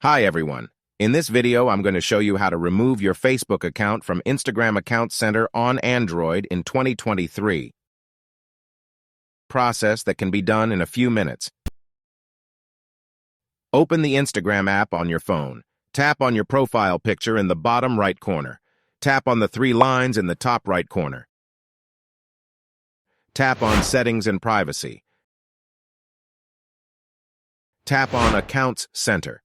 Hi everyone. In this video, I'm going to show you how to remove your Facebook account from Instagram Account Center on Android in 2023. Process that can be done in a few minutes. Open the Instagram app on your phone. Tap on your profile picture in the bottom right corner. Tap on the three lines in the top right corner. Tap on Settings and Privacy. Tap on Accounts Center.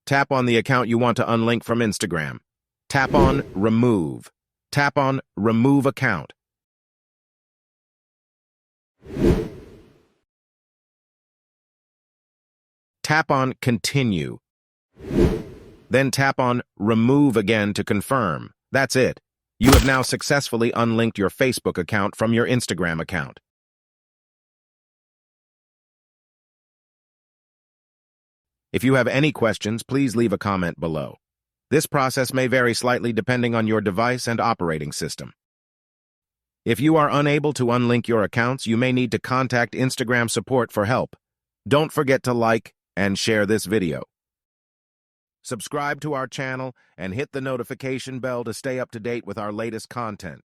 Tap on the account you want to unlink from Instagram. Tap on Remove. Tap on Remove Account. Tap on Continue. Then tap on Remove again to confirm. That's it. You have now successfully unlinked your Facebook account from your Instagram account. If you have any questions, please leave a comment below. This process may vary slightly depending on your device and operating system. If you are unable to unlink your accounts, you may need to contact Instagram support for help. Don't forget to like and share this video. Subscribe to our channel and hit the notification bell to stay up to date with our latest content.